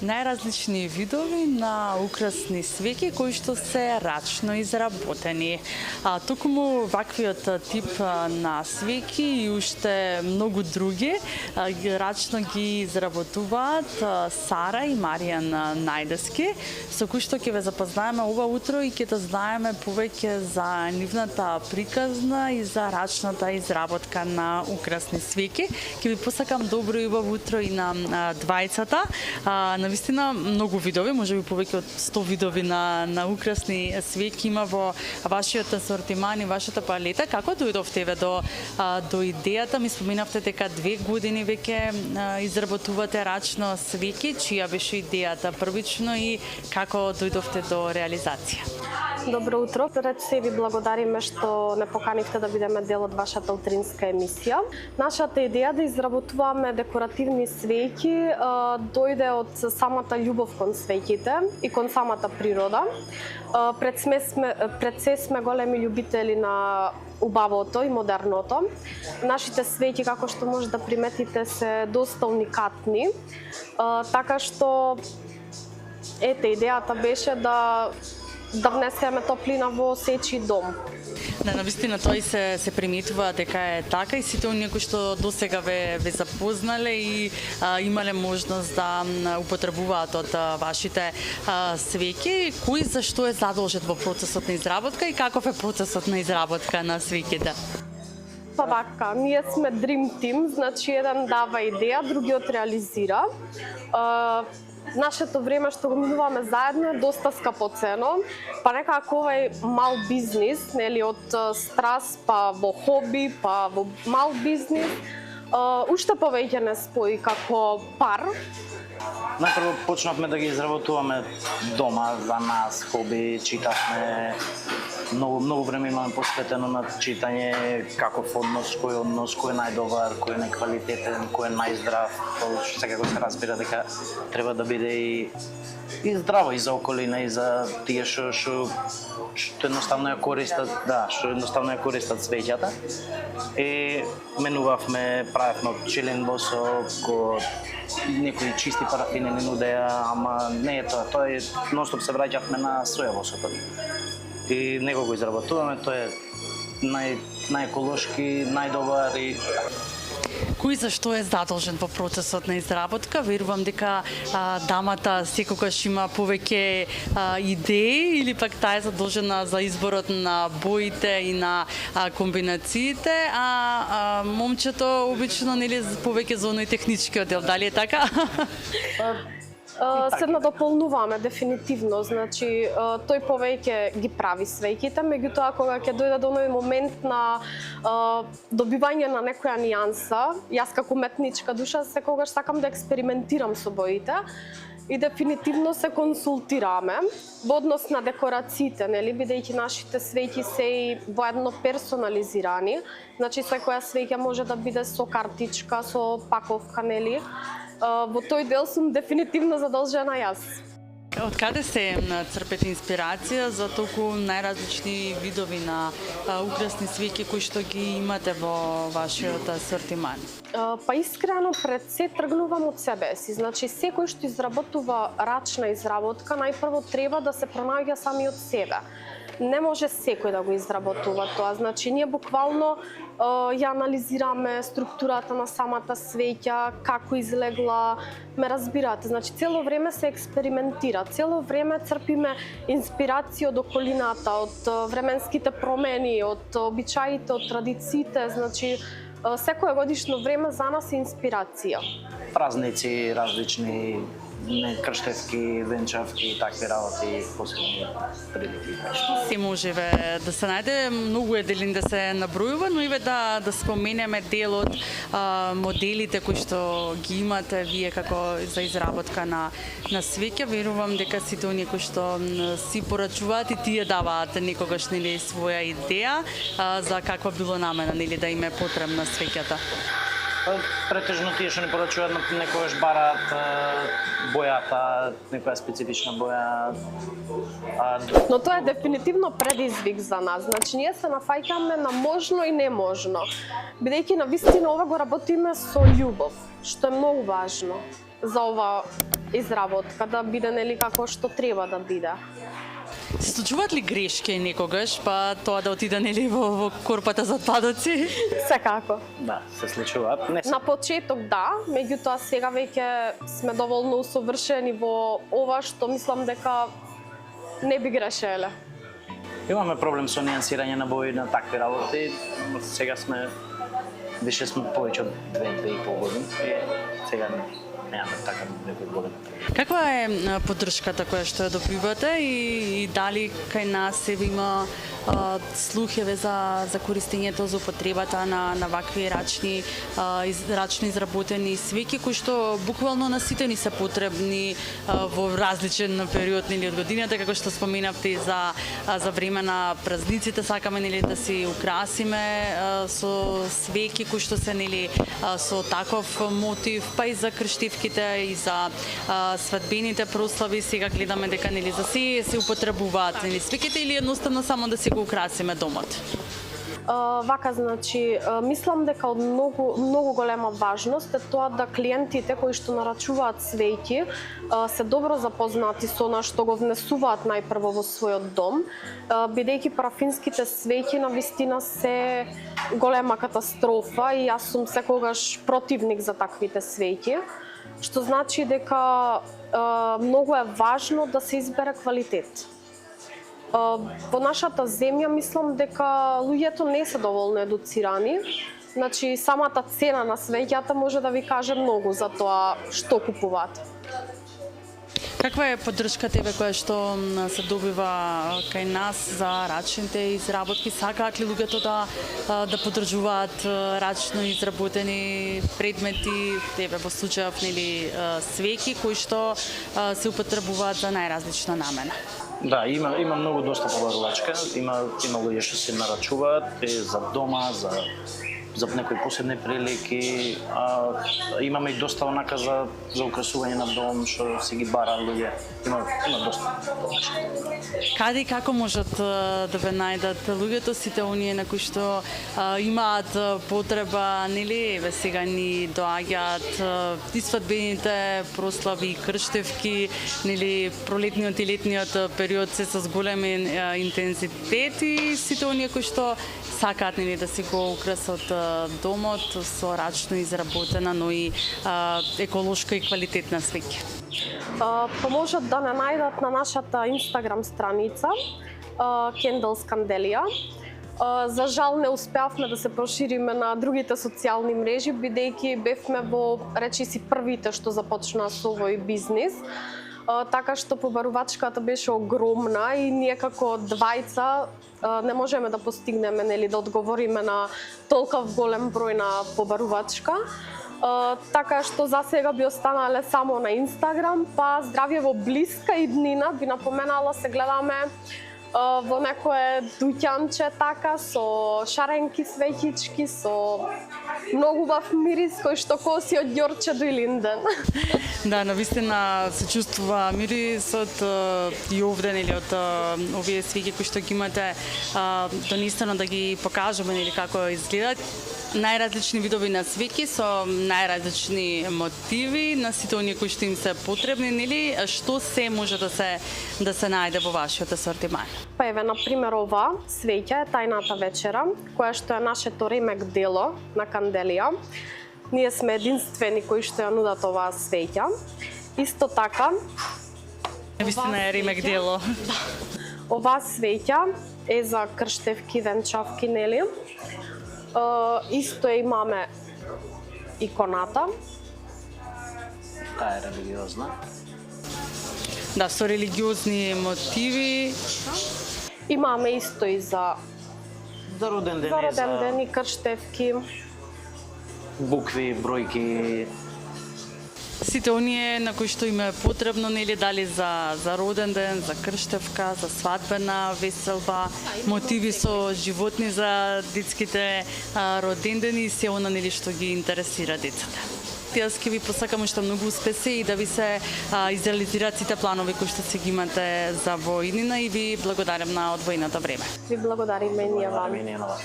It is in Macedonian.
најразлични видови на украсни свеќи кои што се рачно изработени. Токму ваквиот тип на свеќи и уште многу други рачно ги изработуваат Сара и Маријан Најдески, со кои што ќе ве запознаеме ова утро и ќе да знаеме повеќе за нивната приказна и за рачната изработка на украсни свеќи. Ќе ви посакам добро и убаво утро и на двајцата. Навистина многу видови, можеби повеќе од 100 видови на украсни свеќи има во вашиот асортиман и вашата палета. Како дојдовте до идејата? Ми споменавте дека 2 години веќе изработувате рачно свеќи. Чија беше идејата првично и како дојдовте до реализација? Добро утро. Пред се ви благодариме што не поканивте да бидеме дел од вашата утринска емисија. Нашата идеја да изработуваме декоративни свеќи дојде од самата љубов кон свеќите и кон самата природа. Пред се сме големи љубители на убавото и модерното. Нашите свеќи, како што може да приметите, се доста уникатни. Така што идејата беше да внесеме топлина во сечи дом. Навистина тој се приметува дека е така и сите оние кои што досега ве запознале и имале можност да употребуваат од вашите свеќи, кој зашто е задолжен во процесот на изработка и каков е процесот на изработка на свеќите? Па вака, ние сме Dream Team, значи еден дава идеја, другиот реализира. Нашето време што го минуваме заедно е доста скапоцено, па некако овај мал бизнис, нели, од страст па во хоби, па во мал бизнис, уште повеќе не спои како пар. Најпрво почнавме да ги изработуваме дома за нас, хоби, читавме, многу време имаме посветено на читање, каков однос, кој е најдобар, кој е најквалитетен, кој е најздрав. Секако се разбира дека треба да биде и здраво и за околина и за тие што едноставно ја користат, свеќата. И менувавме, правевме од пчелен восок, од некои чисти парафини не нудеа, ама не е тоа. Тоа е нонстоп се враќавме на соја восокот. И него го изработуваме, тоа е најеколошки, најдобар и Кој зашто е задолжен во процесот на изработка? Верувам дека дамата секогаш има повеќе идеи или пак таа е задолжена за изборот на боите и на комбинациите, а момчето обично нели повеќе за оној техничкиот дел, дали е така? Се надополнуваме дефинитивно, значи тој повеќе ги прави свеќите, меѓутоа кога ќе дојде до оној момент на добивање на некоја нијанса, јас како уметничка душа секогаш сакам да експериментирам со боите и дефинитивно се консултираме во однос на декорациите, нели, бидејќи нашите свеќи се и воедно персонализирани, значи секоја свеќа може да биде со картичка, со паковка, нели. Во тој дел сум дефинитивно задолжена јас. Од каде се црпете инспирација за толку најразлични видови на украсни свеќи кои што ги имате во вашиот асортиман? Па искрено пред се тргнувам од себе си. Значи секој што изработува рачна изработка најпрво треба да се пронаѓа самиот себе. Не може секој да го изработува тоа. Значи ние буквално ја анализираме структурата на самата свеќа, како излегла, ме разбирате. Значи цело време се експериментира, цело време црпиме инспирација од околината, од временските промени, од обичаите, од традициите. Значи секое годишно време за нас е инспирација. Празници различни, крштевки, венчавки и такви работи, посебни прилики. Се можеве да се најде, многу е делин да се набројува, но и да споменеме дел од моделите кои што ги имате вие како за изработка на свеќа. Верувам дека сите оние кои што си порачуваат и тие даваат некогаш нели своја идеја за каква било намена нели да им е потребна свеќата. Претежно тие што ни порачуваат некогаш бараат бојата, некоја специфична боја. Но тоа е дефинитивно предизвик за нас. Значи ние се нафаќаме на можно и неможно. Бидејќи на вистина ова го работиме со љубов, што е многу важно. за ова изработка да биде нели како што треба да биде. Се случуваат ли грешки некогаш, па тоа да отиде нели во корпата за отпадоци? Секако. Да, се случуваат. Не се. На почеток да, меѓутоа сега веќе сме доволно усовршени во ова што мислам дека не би грешеле. Имаме проблем со нијансирање на бои на такви работи. Сега сме више сме повеќе од 2-2,5 години и сега немаме така некој голем. Каква е поддршката која што ја добивате и дали кај нас се има слухеве за користењето, за употребата на вакви рачно изработени свеќи кои што буквално на сите ни се потребни во различен период нели од годината, како што споменавте за време на празниците сакаме нели да си украсиме со свеќи кои што се нели со таков мотив, па и за крштевките и за свадбените прослави сега гледаме дека нели за се употребуваат нели свеќите или едноставно само да си го украсиме домот. Вака, значи, мислам дека од многу голема важност е тоа да клиентите кои што нарачуваат свеќи се добро запознати со она што го внесуваат најпрво во својот дом, бидејќи парафинските свеќи навистина се голема катастрофа и јас сум секогаш противник за таквите свеќи, што значи дека многу е важно да се избере квалитет. Во нашата земја мислам дека луѓето не се доволно едуцирани. Значи самата цена на свеќата може да ви каже многу за тоа што купуваат. Каква е поддршката тебе која што се добива кај нас за рачните изработки? Сакаат ли луѓето да поддржуваат рачно изработени предмети, тебе во случајов нели свеќи кои што се употребуваат за најразлична намена? Да, има многу доста побарувачка, има луѓе што се нарачуваат за дома, за некои посебни прилики, имаме и доста онака за украсување на дом што се ги бара луѓе. Има доста. Каде и како можат да ве најдат луѓето сите оние на кои што имаат потреба, нели, сега ни доаѓаат и свадбените прослави, крштевки, нели, пролетниот и летниот период се со голем интензитет и сите оние кои што сакаат нели да си го украсат домот со рачно изработена, но и еколошка и квалитетна свеќа. Па можат да не најдат на нашата Инстаграм страница Candles Candelia. За жал не успеавме да се прошириме на другите социјални мрежи, бидејќи бевме во речиси првите што започнаа со овој бизнис. Така што побарувачката беше огромна и ние како двајца не можеме да постигнеме нели да одговориме на толков голем број на побарувачка. Така што за сега би останале само на Инстаграм, па здравје во блиска иднина би напоменала се гледаме во некое дуќанче така со шаренки свеќички, со многу убав мирис кој што коси од ѓорче до Илинден. Да, навистина се чувствува мирисот и овде нели од овие свеќи кои што ги имате, наистина да ги покажеме нели како изгледаат. Најразлични видови на свеќи со најразлични мотиви на сите оние кои што им се потребни, нели, што се може да се најде во вашиот асортиман? Па еве, на пример, ова свеќа е тајната вечера, која што е нашето ремек дело на Канделија. Ние сме единствени кои што ја нудат оваа свеќа. Исто така, Навистина е ремек дело. оваа свеќа е за крштевки, венчавки, нели? Исто имаме иконата. Таа е религиозна. Да, со религиозни мотиви. Имаме исто и за роден ден, роден ден и крштевки. Букви, бројки. Сите оние на кои што им е потребно, нели, дали за роден ден, за крштевка, за свадбена веселба, мотиви со животни за детските родендени и се она нели што ги интересира децата. Јас ќе ви посакам уште многу успеси и да ви се изреализираат сите планови кои што се ги имате за во иднина и ви благодарам на одвоеното време. Ви благодариме и ние вам. Благодариме и ние на вас.